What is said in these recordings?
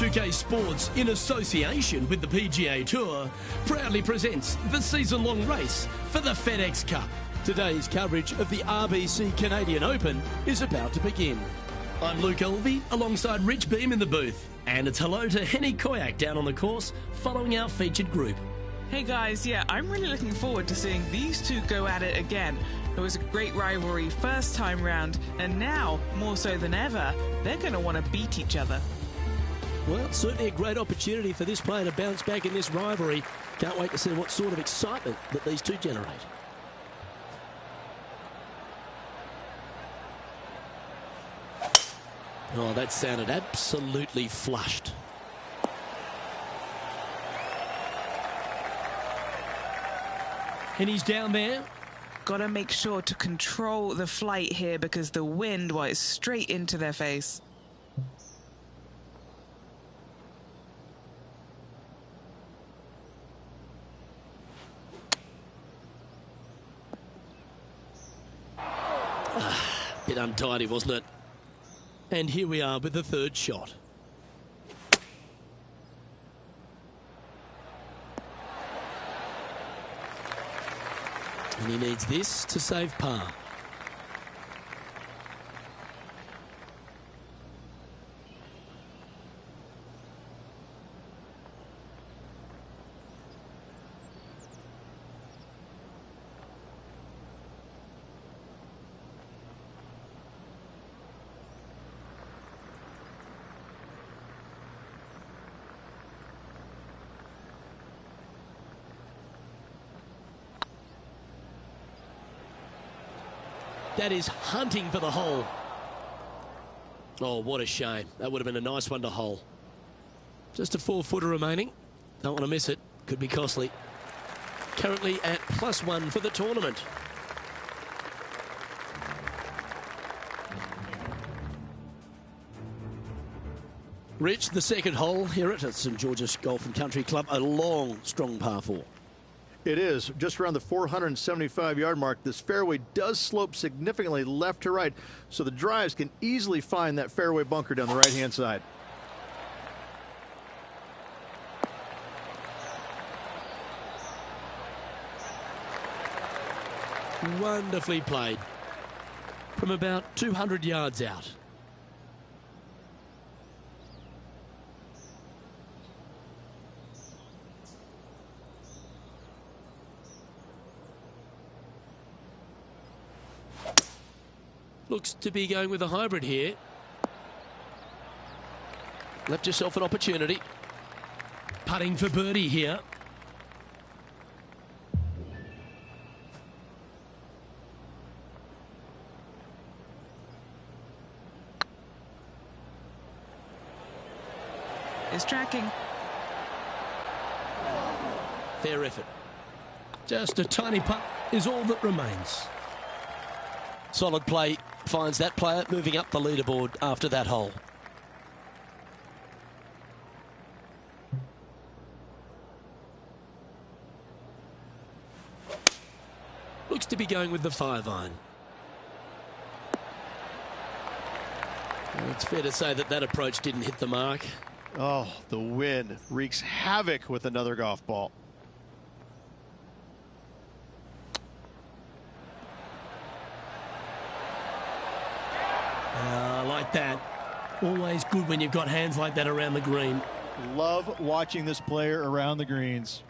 2K Sports, in association with the PGA Tour, proudly presents the season-long race for the FedEx Cup. Today's coverage of the RBC Canadian Open is about to begin. I'm Luke Elvey, alongside Rich Beam in the booth. And it's hello to Henny Koyak down on the course, following our featured group. Hey guys, yeah, I'm really looking forward to seeing these two go at it again. It was a great rivalry first time round, and now, more so than ever, they're going to want to beat each other. Well, it's certainly a great opportunity for this player to bounce back in this rivalry. Can't wait to see what sort of excitement that these two generate. Oh, that sounded absolutely flushed. And he's down there. Got to make sure to control the flight here because the wind, well, is straight into their face. Bit untidy, wasn't it? And here we are with the third shot. And he needs this to save par. That is hunting for the hole. Oh, what a shame. That would have been a nice one to hole. Just a 4-footer remaining. Don't want to miss it. Could be costly. Currently at +1 for the tournament. Rich, the second hole here at St George's Golf and Country Club. A long, strong par 4. It is just around the 475-yard mark. This fairway does slope significantly left to right, so the drives can easily find that fairway bunker down the right-hand side. Wonderfully played from about 200 yards out. Looks to be going with a hybrid here. Left yourself an opportunity. Putting for birdie here. It's tracking. Fair effort. Just a tiny putt is all that remains. Solid play finds that player moving up the leaderboard after that hole. Looks to be going with the 5-iron. Well, it's fair to say that that approach didn't hit the mark. Oh, the wind wreaks havoc with another golf ball. Like that. Always good when you've got hands like that around the green. Love watching this player around the greens.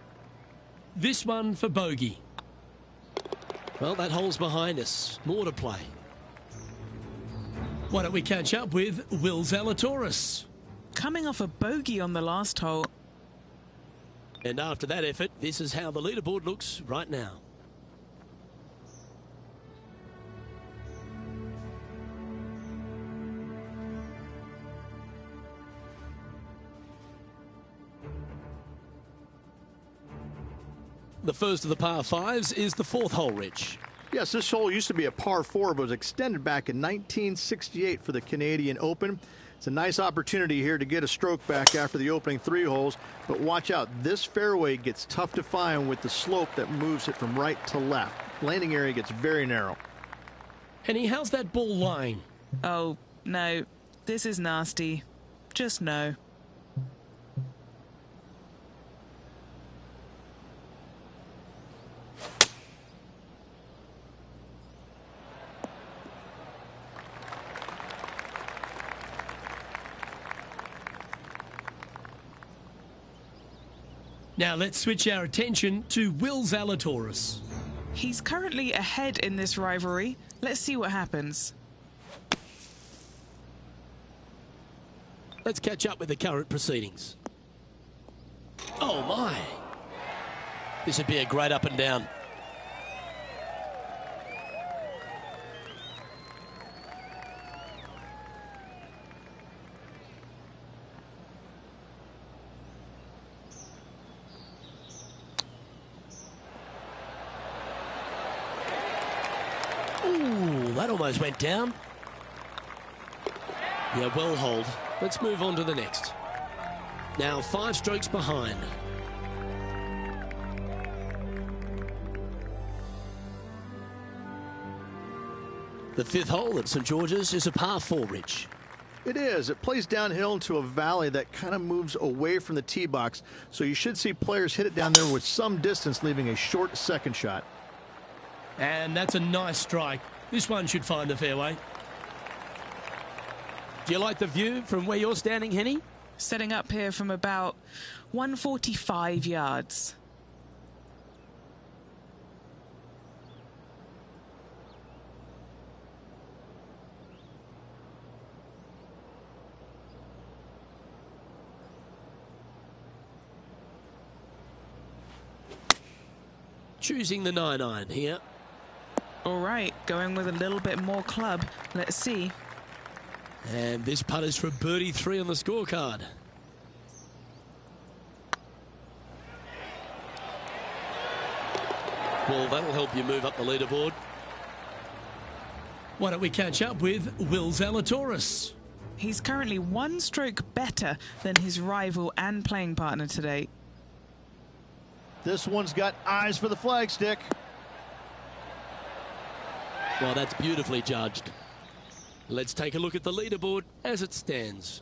This one for bogey. Well, that hole's behind us. More to play. Why don't we catch up with Will Zalatoris? Coming off a bogey on the last hole. And after that effort, this is how the leaderboard looks right now. The first of the par 5s is the 4th hole, Rich. Yes, this hole used to be a par 4, but was extended back in 1968 for the Canadian Open. It's a nice opportunity here to get a stroke back after the opening 3 holes, but watch out. This fairway gets tough to find with the slope that moves it from right to left. Landing area gets very narrow. Henny, how's that ball lying? Oh, no. This is nasty. Just no. Now let's switch our attention to Will Zalatoris. He's currently ahead in this rivalry. Let's see what happens. Let's catch up with the current proceedings. Oh my! This would be a great up and down. Ooh, that almost went down. Yeah, well hold. Let's move on to the next. Now 5 strokes behind. The 5th hole at St George's is a par 4, Rich. It is. It plays downhill into a valley that kind of moves away from the tee box, so you should see players hit it down there with some distance, leaving a short second shot. And that's a nice strike. This one should find the fairway. Do you like the view from where you're standing, Henny? Setting up here from about 145 yards. Choosing the 9-iron here. All right, going with a little bit more club. Let's see. And this putt is for a birdie 3 on the scorecard. Well, that'll help you move up the leaderboard. Why don't we catch up with Will Zalatoris? He's currently 1 stroke better than his rival and playing partner today. This one's got eyes for the flagstick. Well, that's beautifully judged. Let's take a look at the leaderboard as it stands.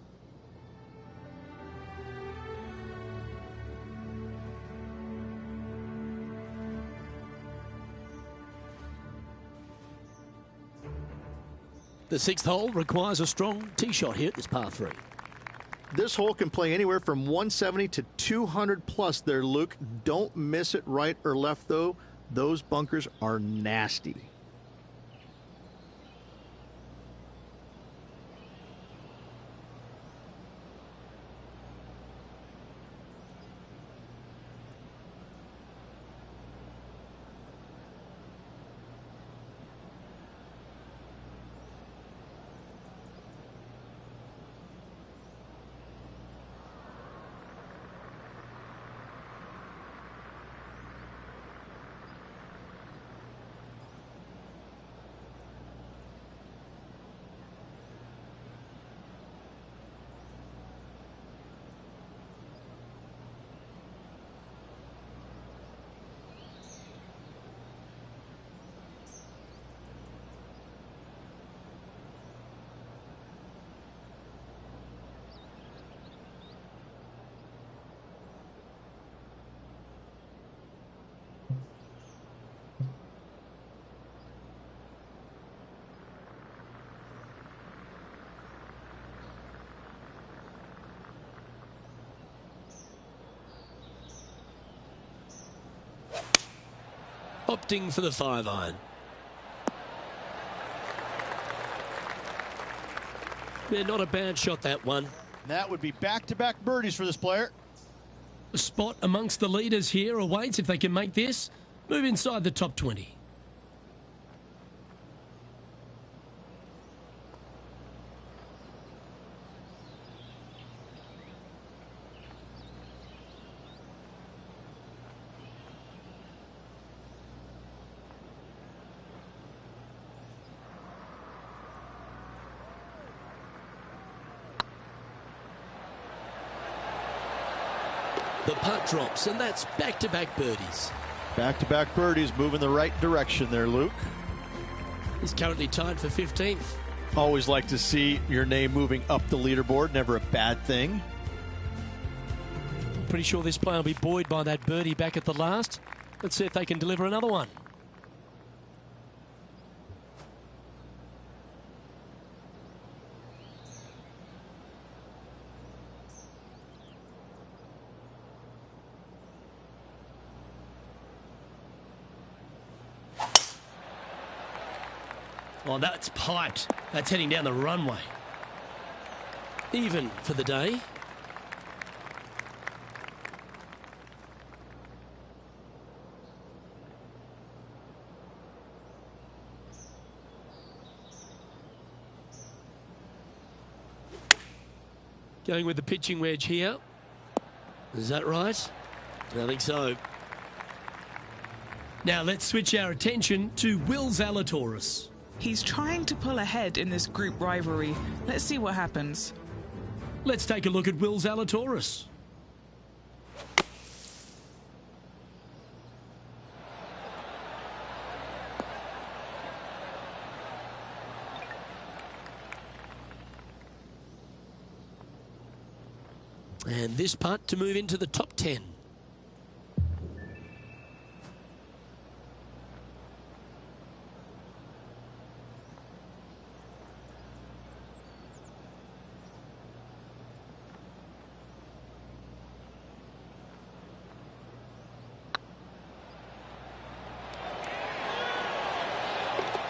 The 6th hole requires a strong tee shot here at this par 3. This hole can play anywhere from 170 to 200 plus there, Luke. Don't miss it right or left, though. Those bunkers are nasty. Opting for the 5-iron. Yeah, not a bad shot, that one. That would be back-to-back birdies for this player. A spot amongst the leaders here awaits if they can make this. Move inside the top 20. The putt drops, and that's back-to-back birdies. Back-to-back birdies, moving the right direction there, Luke. He's currently tied for 15th. Always like to see your name moving up the leaderboard. Never a bad thing. Pretty sure this player will be buoyed by that birdie back at the last. Let's see if they can deliver another one. Oh, that's piped. That's heading down the runway. Even for the day. Going with the pitching wedge here. Is that right? I think so. Now let's switch our attention to Will Zalatoris. He's trying to pull ahead in this group rivalry. Let's see what happens. Let's take a look at Will Zalatoris. And this putt to move into the top 10.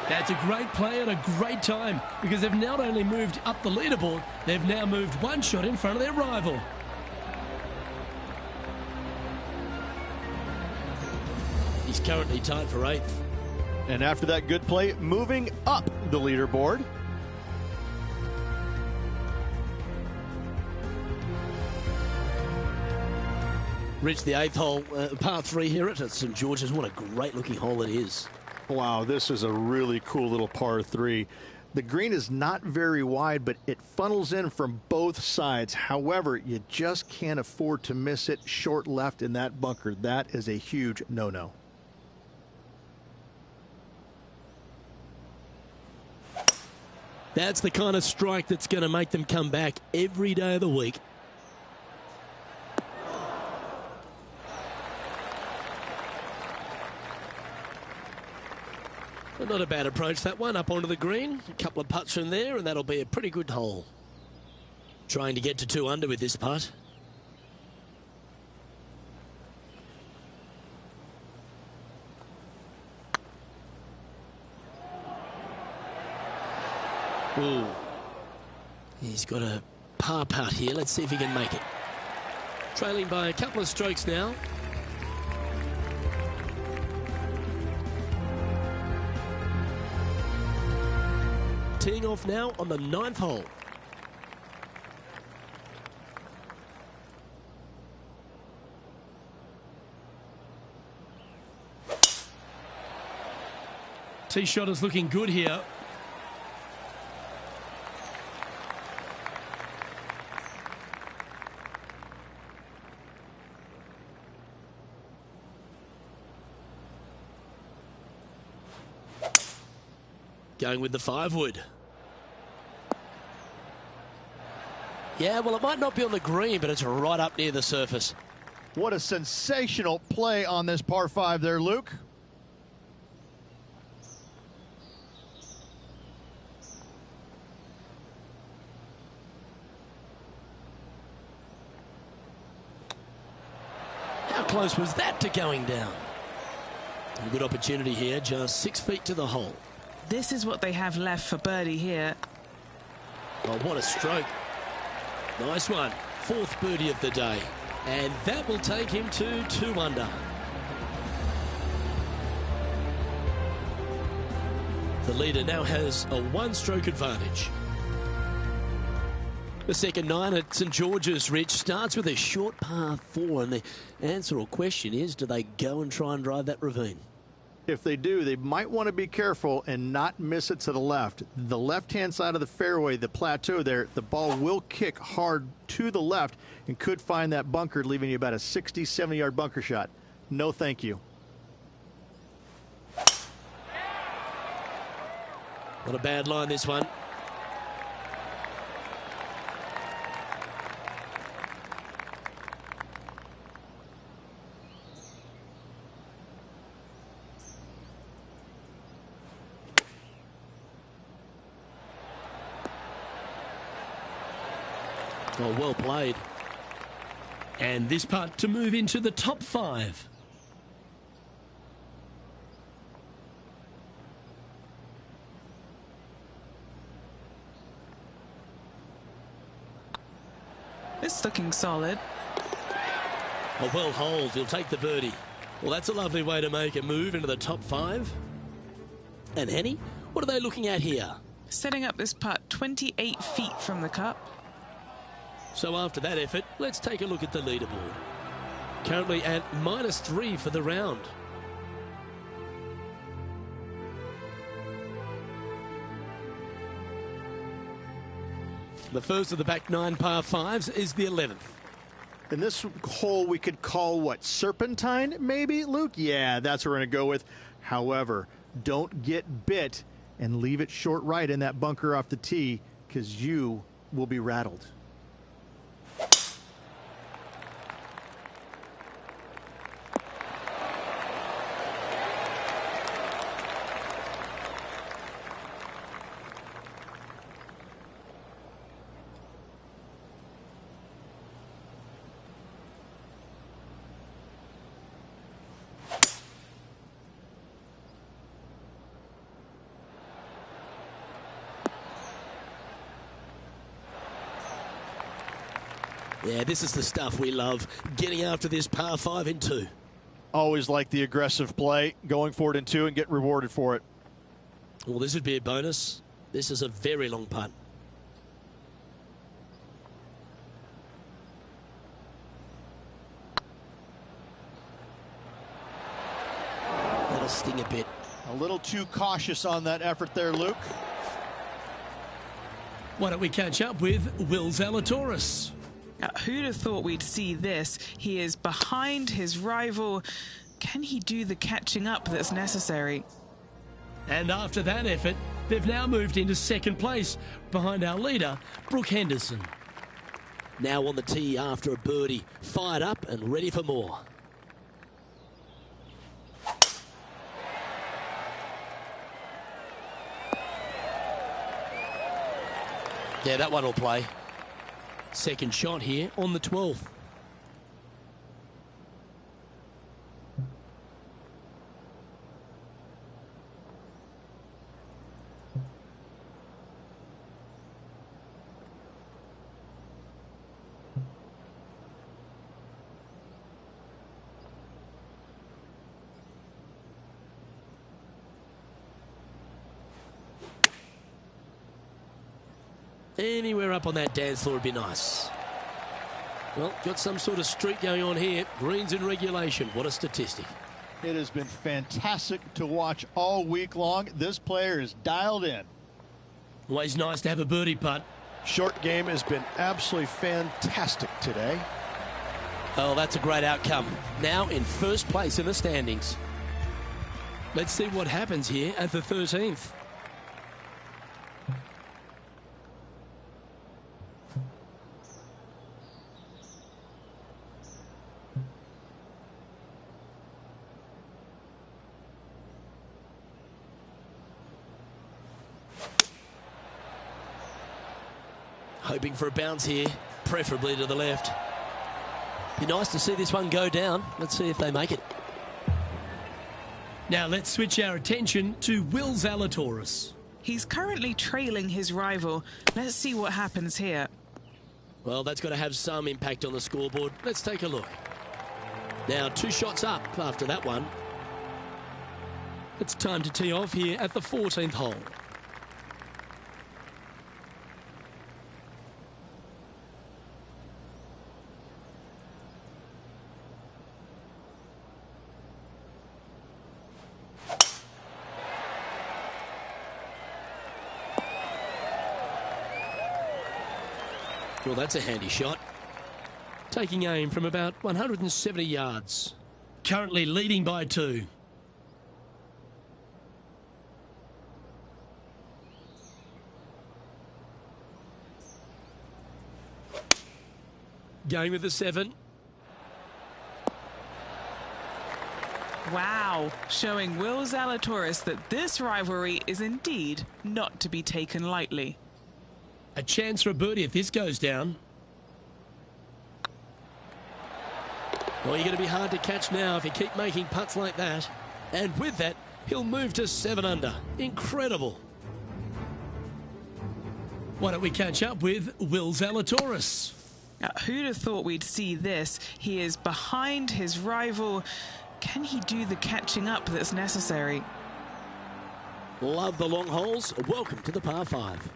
That's a great play at a great time because they've not only moved up the leaderboard, they've now moved one shot in front of their rival. He's currently tied for 8th. And after that good play, moving up the leaderboard. Reached the 8th hole, par 3 here at St George's. What a great looking hole it is. Wow, this is a really cool little par 3. The green is not very wide, but it funnels in from both sides. However, you just can't afford to miss it short left in that bunker. That is a huge no-no. That's the kind of strike that's going to make them come back every day of the week. But not a bad approach, that one, up onto the green. A couple of putts from there, and that'll be a pretty good hole. Trying to get to 2 under with this putt. Ooh. He's got a par putt here. Let's see if he can make it. Trailing by a couple of strokes now. Teeing off now on the 9th hole. Tee shot is looking good here. Going with the 5-wood. Yeah, well, it might not be on the green, but it's right up near the surface. What a sensational play on this par 5 there, Luke. How close was that to going down? A good opportunity here, just 6 feet to the hole. This is what they have left for birdie here. Oh, what a stroke. Nice one. 4th birdie of the day. And that will take him to 2 under. The leader now has a 1-stroke advantage. The second 9 at St George's, Rich, starts with a short par 4. And the answer or question is, do they go and try and drive that ravine? If they do, they might want to be careful and not miss it to the left. The left-hand side of the fairway, the plateau there, the ball will kick hard to the left and could find that bunker, leaving you about a 60, 70-yard bunker shot. No, thank you. Not a bad line, this one. Oh, well played. And this putt to move into the top 5. It's looking solid. A well holed, he'll take the birdie. Well, that's a lovely way to make a move into the top 5. And Henny, what are they looking at here? Setting up this putt 28 feet from the cup. So after that effort, let's take a look at the leaderboard. Currently at -3 for the round. The first of the back 9 par 5s is the 11th. And this hole we could call what, serpentine maybe, Luke? Yeah, that's what we're going to go with. However, don't get bit and leave it short right in that bunker off the tee, because you will be rattled. Yeah, this is the stuff we love, getting after this par 5 in 2. Always like the aggressive play, going for it in 2 and get rewarded for it. Well, this would be a bonus. This is a very long putt. That'll sting a bit. A little too cautious on that effort there, Luke. Why don't we catch up with Will Zalatoris? Who'd have thought we'd see this? He is behind his rival. Can he do the catching up that's necessary? And after that effort, they've now moved into second place behind our leader, Brooke Henderson. Now on the tee after a birdie, fired up and ready for more. Yeah, that one will play. Second shot here on the 12th. Anywhere up on that dance floor would be nice. Well, got some sort of streak going on here. Greens in regulation. What a statistic. It has been fantastic to watch all week long. This player is dialed in. Always nice to have a birdie putt. Short game has been absolutely fantastic today. Oh, that's a great outcome. Now in first place in the standings. Let's see what happens here at the 13th. Hoping for a bounce here, preferably to the left. Be nice to see this one go down. Let's see if they make it. Now let's switch our attention to Will Zalatoris. He's currently trailing his rival. Let's see what happens here. Well, that's got to have some impact on the scoreboard. Let's take a look. Now 2 shots up after that one. It's time to tee off here at the 14th hole. Well, that's a handy shot. Taking aim from about 170 yards. Currently leading by 2. Going with the 7. Wow, showing Will Zalatoris that this rivalry is indeed not to be taken lightly. A chance for a birdie if this goes down. Well, you're going to be hard to catch now if you keep making putts like that. And with that, he'll move to 7 under. Incredible. Why don't we catch up with Will Zalatoris? Who'd have thought we'd see this? He is behind his rival. Can he do the catching up that's necessary? Love the long holes. Welcome to the par 5.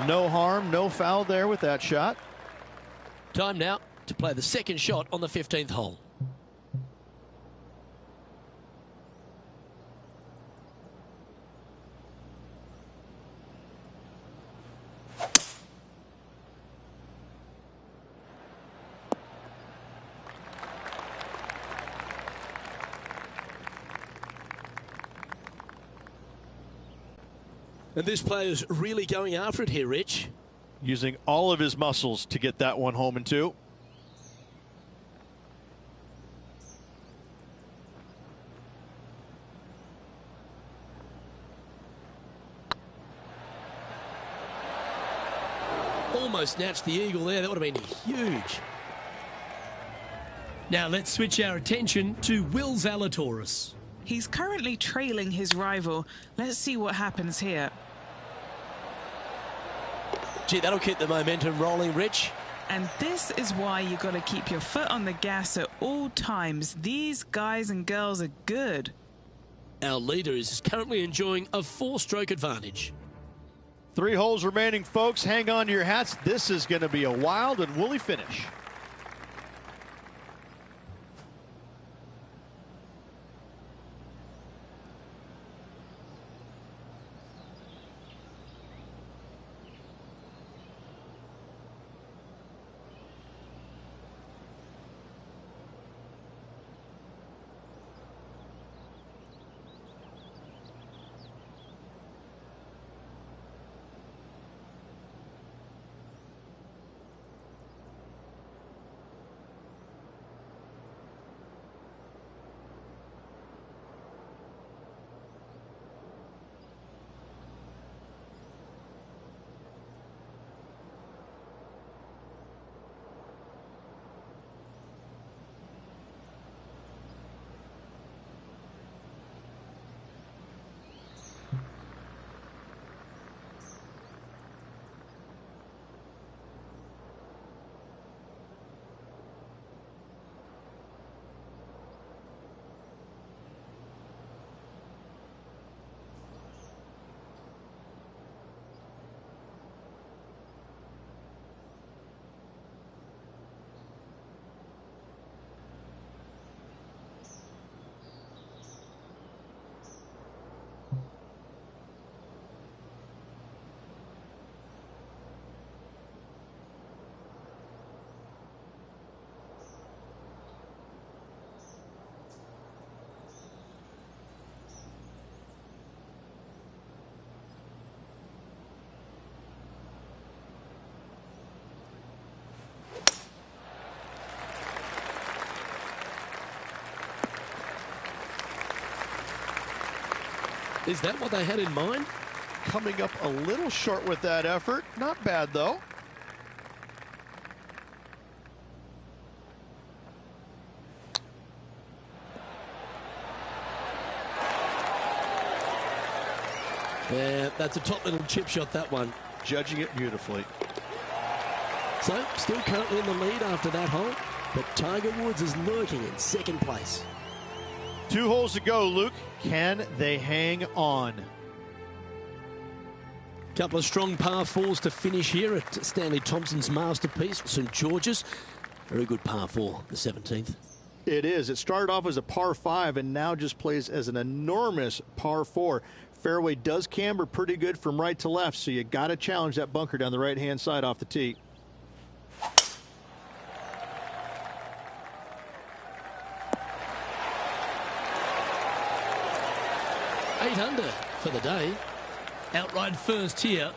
No harm, no foul there with that shot. Time now to play the second shot on the 15th hole. And this player's really going after it here, Rich. Using all of his muscles to get that one home and two. Almost snatched the eagle there. That would have been huge. Now let's switch our attention to Will Zalatoris. He's currently trailing his rival. Let's see what happens here. Gee, that'll keep the momentum rolling, Rich. And this is why you got to keep your foot on the gas at all times. These guys and girls are good. Our leader is currently enjoying a 4-stroke advantage. 3 holes remaining, folks. Hang on to your hats. This is going to be a wild and woolly finish. Is that what they had in mind? Coming up a little short with that effort. Not bad, though. Yeah, that's a top little chip shot, that one. Judging it beautifully. So, still currently in the lead after that hole, but Tiger Woods is lurking in second place. 2 holes to go, Luke. Can they hang on? Couple of strong par 4s to finish here at Stanley Thompson's masterpiece, St George's. Very good par 4, the 17th. It is. It started off as a par 5 and now just plays as an enormous par 4. Fairway does camber pretty good from right to left, so you got to challenge that bunker down the right-hand side off the tee. Eight under for the day. Outright first here.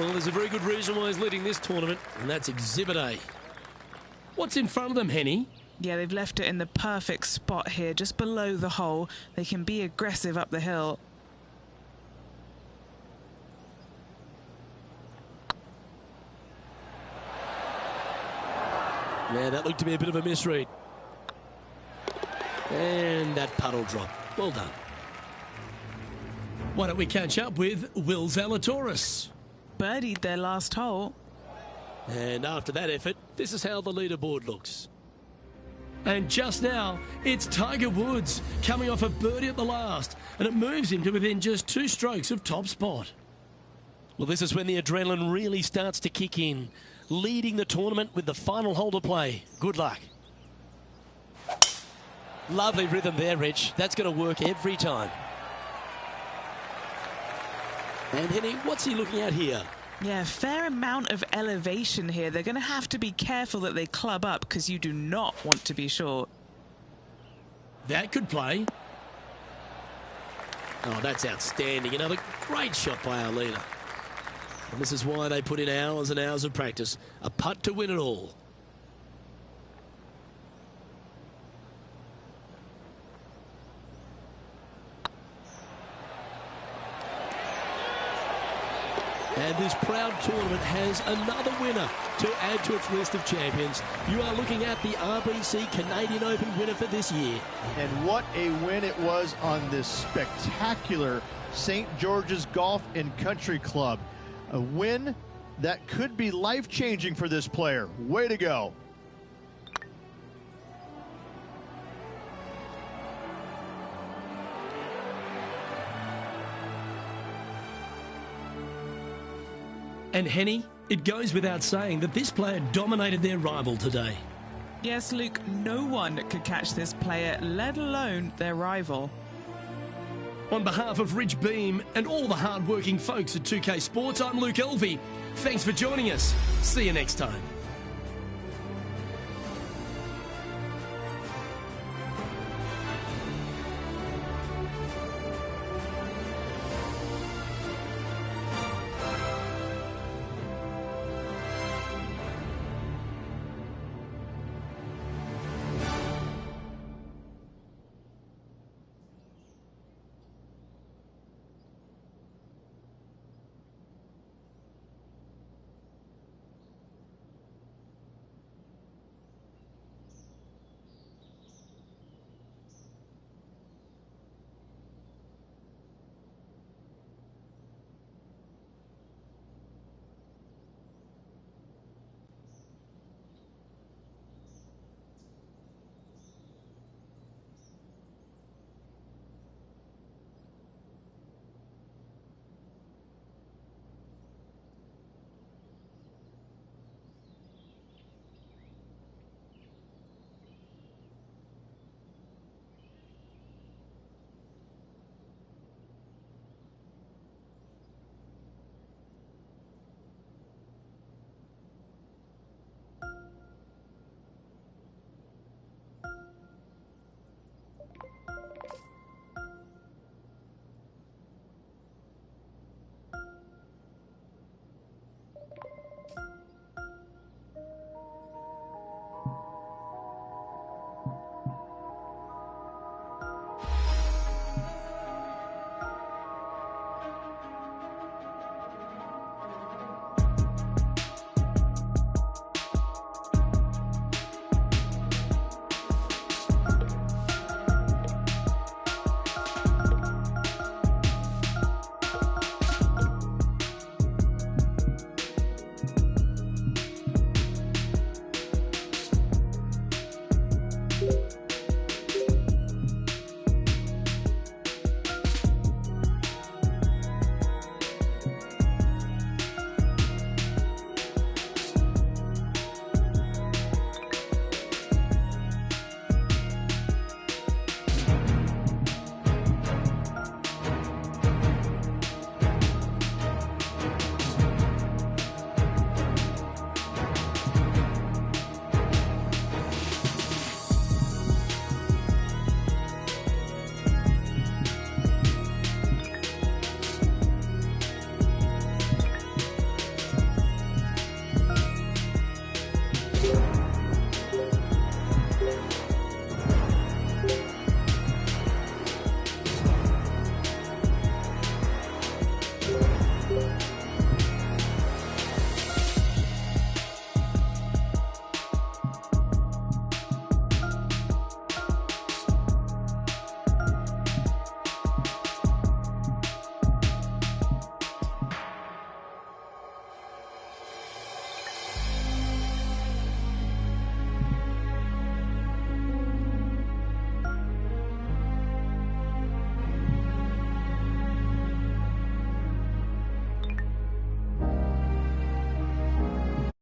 Well, there's a very good reason why he's leading this tournament, and that's Exhibit A. What's in front of them, Henny? Yeah, they've left it in the perfect spot here, just below the hole. They can be aggressive up the hill. Yeah, that looked to be a bit of a misread. And that puddle drop. Well done. Why don't we catch up with Will Zalatoris? Birdied their last hole. And after that effort, this is how the leaderboard looks. And just now, it's Tiger Woods coming off a birdie at the last, and it moves him to within just 2 strokes of top spot. Well, this is when the adrenaline really starts to kick in, leading the tournament with the final hole to play. Good luck. Lovely rhythm there, Rich. That's going to work every time. And Henny, what's he looking at here? Yeah, fair amount of elevation here. They're going to have to be careful that they club up because you do not want to be short. That could play. Oh, that's outstanding. Another great shot by our leader. And this is why they put in hours and hours of practice. A putt to win it all. And this proud tournament has another winner to add to its list of champions. You are looking at the RBC Canadian Open winner for this year. And what a win it was on this spectacular St. George's Golf and Country Club. A win that could be life-changing for this player. Way to go. And Henny, it goes without saying that this player dominated their rival today. Yes, Luke, no one could catch this player, let alone their rival. On behalf of Rich Beam and all the hard-working folks at 2K Sports, I'm Luke Elvey. Thanks for joining us. See you next time.